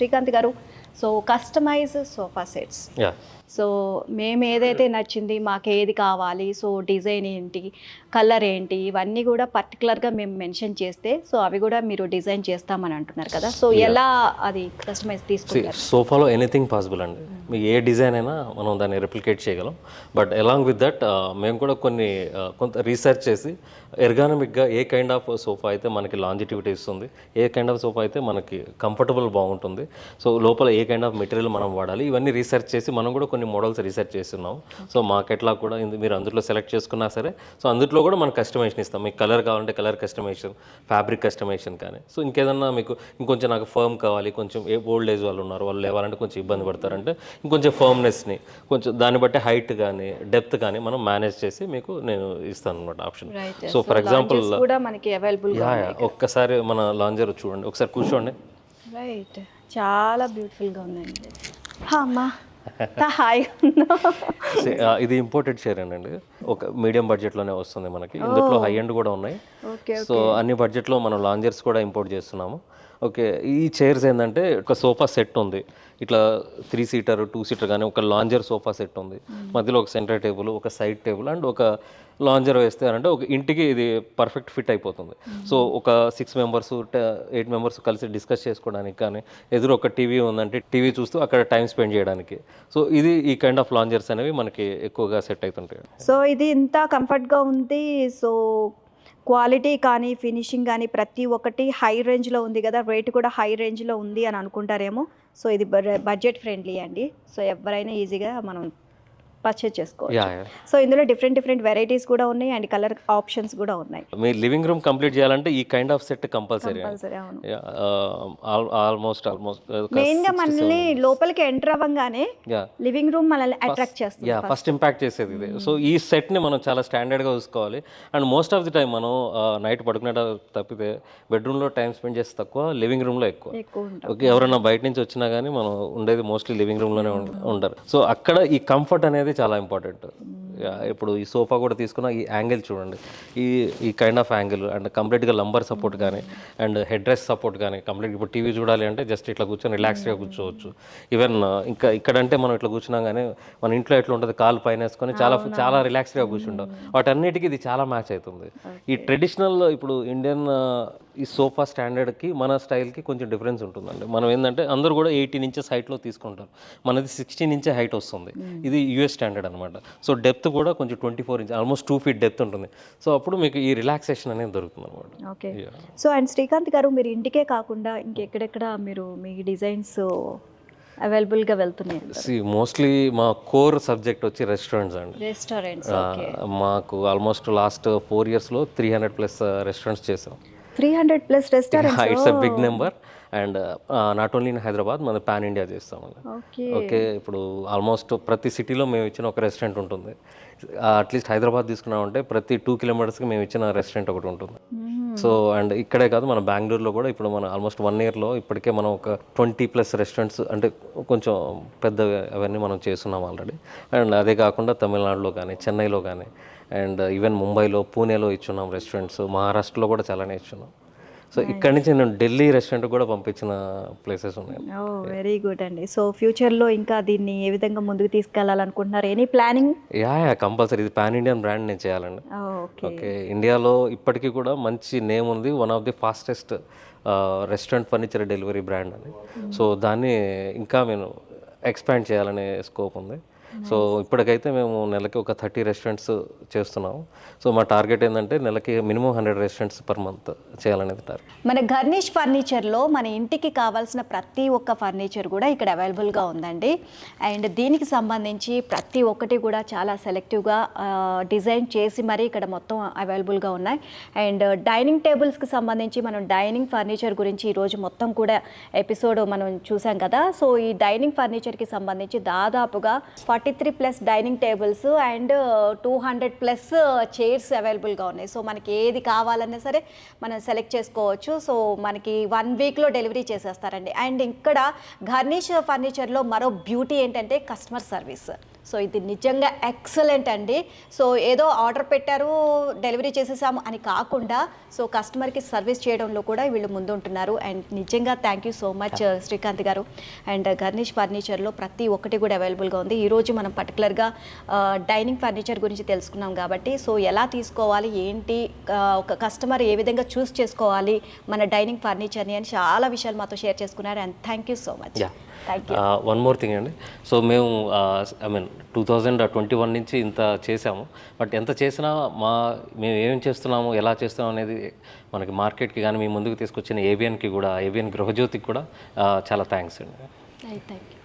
శ్రీకాంత్ గారు, so customize sofa sets, so మేము ఏదైతే నచ్చింది, మాకు ఏది కావాలి, సో డిజైన్ ఏంటి, కలర్ ఏంటి, ఇవన్నీ కూడా పర్టికులర్గా మేము మెన్షన్ చేస్తే సో అవి కూడా మీరు డిజైన్ చేస్తామని అంటున్నారు కదా, సో ఎలా అది కస్టమైజ్ తీసుకుంటారు? సోఫాలో ఎనీథింగ్ పాసిబుల్ అండి, మీకు ఏ డిజైన్ అయినా మనం దాన్ని రెప్లికేట్ చేయగలం. బట్ అలాంగ్ విత్ దట్ మేము కూడా కొంత రీసెర్చ్ చేసి ఎర్గానమిక్గా ఏ కైండ్ ఆఫ్ సోఫా అయితే మనకి లాంజిటివిటీ ఇస్తుంది, ఏ కైండ్ ఆఫ్ సోఫా అయితే మనకి కంఫర్టబుల్ బాగుంటుంది, సో లోపల ఏ కైండ్ ఆఫ్ మెటీరియల్ మనం వాడాలి, ఇవన్నీ రీసెర్చ్ చేసి మనం కూడా కొన్ని మోడల్స్ రీసెర్చ్ చేస్తున్నాం. సో మార్కెట్లో కూడా మీరు అందులో సెలెక్ట్ చేసుకున్నా సరే, సో అందులో కూడా మనం కస్టమైజేషన్ ఇస్తాం. మీకు కలర్ కావాలంటే కలర్ కస్టమైజేషన్, ఫ్యాబ్రిక్ కస్టమైజేషన్ కానీ, సో ఇంకేదన్నా మీకు ఇంకొంచెం నాకు ఫర్మ్ కావాలి, కొంచెం ఓల్డ్ ఏజ్ వాళ్ళు ఉన్నారు, వాళ్ళు లేవాలంటే కొంచెం ఇబ్బంది పడతారంటే ఇంకొంచెం ఫర్మ్నెస్ని కొంచెం దాన్ని బట్టి హైట్ కానీ డెప్త్ కానీ మనం మేనేజ్ చేసి మీకు నేను ఇస్తాను అనమాట ఆప్షన్. సో ఫర్ ఎగ్జాంపుల్ ఒక్కసారి మన లాంజర్ చూడండి, ఒకసారి కూర్చోండి. రైట్, చాలా బ్యూటిఫుల్గా ఉందండి. అమ్మా ఇది ఇంపోర్టెడ్ చైర్ అండి, ఒక మీడియం బడ్జెట్లోనే వస్తుంది మనకి. ఇందులో హై ఎండ్ కూడా ఉన్నాయి. సో అన్ని బడ్జెట్లో మనం లాంజర్స్ కూడా ఇంపోర్ట్ చేస్తున్నాము. ఓకే, ఈ చైర్స్ ఏంటంటే ఒక సోఫా సెట్ ఉంది, ఇట్లా 3 సీటర్ 2 సీటర్ కానీ ఒక లాంజర్ సోఫా సెట్ ఉంది, మధ్యలో ఒక సెంటర్ టేబుల్, ఒక సైడ్ టేబుల్ అండ్ ఒక లాంజర్ వేస్తే అంటే ఒక ఇంటికి ఇది పర్ఫెక్ట్ ఫిట్ అయిపోతుంది. సో ఒక 6 మెంబర్స్ 8 మెంబర్స్ కలిసి డిస్కస్ చేసుకోవడానికి కానీ, ఎదురు ఒక టీవీ ఉందంటే టీవీ చూస్తూ అక్కడ టైం స్పెండ్ చేయడానికి, సో ఇది ఈ కైండ్ ఆఫ్ లాంజర్స్ అనేవి మనకి ఎక్కువగా సెట్ అవుతుంటాయి. సో ఇది ఇంత కంఫర్ట్గా ఉంది, సో క్వాలిటీ కానీ ఫినిషింగ్ కానీ ప్రతి ఒక్కటి హై రేంజ్లో ఉంది కదా, రేట్ కూడా హై రేంజ్లో ఉంది అని అనుకుంటారేమో. సో ఇది బడ్జెట్ ఫ్రెండ్లీ అండి, సో ఎవరైనా ఈజీగా మనం పర్చేజ్ చేసుకోవచ్చు. సో ఇందులో డిఫరెంట్ వెరైటీస్ కూడా ఉన్నాయి అండ్ కలర్ ఆప్షన్స్ కూడా ఉన్నాయి. మీ లివింగ్ రూమ్ కంప్లీట్ చేయాలంటే ఈ kind of set compulsory. Almost main గా మనల్ని లోపలికి ఎంటర్ అవ్వగానే లివింగ్ రూమ్ మనల్ని అట్రాక్ట్ చేస్తుంది, ఫస్ట్ ఇంపాక్ట్ చేసేది ఇది. సో ఈ సెట్ ని మనం చాలా స్టాండర్డ్ గా చూసుకోవాలి. And most of the time మనం నైట్ పడుకునే తప్పితే బెడ్రూమ్ లో టైం స్పెండ్ చేస్తే తక్కువ, లివింగ్ రూమ్ లో ఎక్కువ. ఓకే, ఎవరైనా బయట నుంచి వచ్చినా కానీ మనం ఉండేది మోస్ట్లీ లివింగ్ రూమ్ లోనే ఉంటారు. సో అక్కడ ఈ కంఫర్ట్ అనేది చాలా ఇంపార్టెంట్. ఇప్పుడు ఈ సోఫా కూడా తీసుకున్న ఈ యాంగిల్ చూడండి, ఈ కైండ్ ఆఫ్ యాంగిల్ అండ్ కంప్లీట్గా లంబర్ సపోర్ట్ కానీ అండ్ హెడ్ రెస్ట్ సపోర్ట్ కానీ కంప్లీట్. ఇప్పుడు టీవీ చూడాలి అంటే జస్ట్ ఇట్లా కూర్చొని రిలాక్స్గా కూర్చోవచ్చు. ఈవెన్ ఇంకా ఇక్కడంటే మనం ఇట్లా కూర్చున్నాం కానీ మన ఇంట్లో ఎట్లా ఉంటుంది, కాలు పైన వేసుకొని చాలా రిలాక్స్గా కూర్చుంటాం. వాటన్నిటికీ ఇది చాలా మ్యాచ్ అవుతుంది. ఈ ట్రెడిషనల్ ఇప్పుడు ఇండియన్ ఈ సోఫా స్టాండర్డ్కి మన స్టైల్కి కొంచెం డిఫరెన్స్ ఉంటుందండి. మనం ఏంటంటే అందరూ కూడా 18 ఇంచెస్ హైట్లో తీసుకుంటారు, మనది 16 ఇంచెస్ హైట్ వస్తుంది. ఇది యూఎస్ స్టాండర్డ్ అనమాట. సో డెప్త్ కూడా కొంచెం 24 ఇంచెస్, ఆల్మోస్ట్ 2 feet డెప్త్ ఉంటుంది. సో అప్పుడు మీకు ఈ రిలాక్సేషన్ అనేది దొరుకుతుంది అనమాట. ఓకే, సో అండ్ శ్రీకాంత్ గారు, మీరు ఇంటికే కాకుండా ఇంకెక్కడెక్కడ మీరు మీ డిజైన్స్ అవైలబుల్గా వెళ్తున్నాయి? మోస్ట్లీ మా కోర్ సబ్జెక్ట్ వచ్చి రెస్టారెంట్స్ అండి. రెస్టారెంట్స్ మాకు ఆల్మోస్ట్ లాస్ట్ 4 yearsలో 300+ రెస్టారెంట్స్ చేసాం. 300+ restaurants, it's a big number. And not only in Hyderabad, మన పాన్ ఇండియా చేస్తామండి. ఓకే, ఇప్పుడు ఆల్మోస్ట్ ప్రతి సిటీలో మేము ఇచ్చిన ఒక రెస్టారెంట్ ఉంటుంది. అట్లీస్ట్ హైదరాబాద్ తీసుకున్నామంటే ప్రతి 2 kilometers మేము ఇచ్చిన రెస్టారెంట్ ఒకటి ఉంటుంది. సో అండ్ ఇక్కడే కాదు, మన బెంగళూరులో కూడా ఇప్పుడు మన ఆల్మోస్ట్ 1 yearలో ఇప్పటికే మనం ఒక 20+ రెస్టారెంట్స్ అంటే కొంచెం పెద్ద అవన్నీ మనం చేస్తున్నాం ఆల్రెడీ. అండ్ అదే కాకుండా తమిళనాడులో కానీ, చెన్నైలో కానీ, అండ్ ఈవెన్ ముంబైలో, పూణేలో ఇచ్చున్నాం రెస్టారెంట్స్. మహారాష్ట్రలో కూడా చాలానే ఇచ్చున్నాం. సో ఇక్కడ నుంచి నేను ఢిల్లీ రెస్టారెంట్ కూడా పంపించిన ప్లేసెస్ ఉన్నాయి. వెరీ గుడ్ అండి. సో ఫ్యూచర్లో ఇంకా దీన్ని ఏ విధంగా ముందుకు తీసుకెళ్లాలనుకుంటున్నారు? Any planning? కంపల్సరీ, ఇది పాన్ ఇండియన్ బ్రాండ్ నేను చేయాలండి. ఓకే, ఇండియాలో ఇప్పటికీ కూడా మంచి నేమ్ ఉంది, one of the fastest restaurant furniture delivery brand అని. సో దాన్ని ఇంకా నేను ఎక్స్పాండ్ చేయాలనే స్కోప్ ఉంది. సో ఇప్పటికైతే మేము నెలకి ఒక 30 రెస్టారెంట్స్ చేస్తున్నాము. సో మా టార్గెట్ ఏంటంటే నెలకి మినిమం 100 రెస్టారెంట్స్ పర్ మంత్ చేయాలనేది టార్గెట్. మన గర్నిష్ ఫర్నిచర్లో మన ఇంటికి కావాల్సిన ప్రతి ఒక్క ఫర్నిచర్ కూడా ఇక్కడ అవైలబుల్గా ఉందండి. అండ్ దీనికి సంబంధించి ప్రతి ఒక్కటి కూడా చాలా సెలెక్టివ్గా డిజైన్ చేసి మరీ ఇక్కడ మొత్తం అవైలబుల్గా ఉన్నాయి. అండ్ డైనింగ్ టేబుల్స్కి సంబంధించి మనం డైనింగ్ ఫర్నిచర్ గురించి ఈరోజు మొత్తం కూడా ఎపిసోడ్ మనం చూసాం కదా. సో ఈ డైనింగ్ ఫర్నిచర్కి సంబంధించి దాదాపుగా 43+ డైనింగ్ టేబుల్స్ అండ్ 200+ చైర్స్ అవైలబుల్గా ఉన్నాయి. సో మనకి ఏది కావాలన్నా సరే మనం సెలెక్ట్ చేసుకోవచ్చు. సో మనకి 1 weekలో డెలివరీ చేసేస్తారండి. అండ్ ఇక్కడ గర్నిష్ ఫర్నిచర్లో మరో బ్యూటీ ఏంటంటే కస్టమర్ సర్వీస్. సో ఇది నిజంగా ఎక్సలెంట్ అండి. సో ఏదో ఆర్డర్ పెట్టారు డెలివరీ చేసేసాము అని కాకుండా సో కస్టమర్కి సర్వీస్ చేయడంలో కూడా వీళ్ళు ముందుంటున్నారు. అండ్ నిజంగా thank you so much Srikanth గారు. అండ్ గర్నిష్ ఫర్నిచర్లో ప్రతి ఒక్కటి కూడా అవైలబుల్గా ఉంది. ఈరోజు మనం పర్టికులర్గా డైనింగ్ ఫర్నిచర్ గురించి తెలుసుకున్నాం కాబట్టి సో ఎలా తీసుకోవాలి ఏంటి, ఒక కస్టమర్ ఏ విధంగా చూస్ చేసుకోవాలి మన డైనింగ్ ఫర్నిచర్ని అని చాలా విషయాలు మాతో షేర్ చేసుకున్నారు. And thank you so much. Thank you. One more thing అండి. సో మేము ఐ మీన్ 2021 నుంచి ఇంత చేసాము. బట్ ఎంత చేసినా మేము ఏం చేస్తున్నాము, ఎలా చేస్తున్నాము అనేది మనకి మార్కెట్కి కానీ మీ ముందుకు తీసుకొచ్చిన ఏబిఎన్కి కూడా, ఏబిఎన్ గృహజ్యోతికి కూడా చాలా థ్యాంక్స్ అండి. Thank you.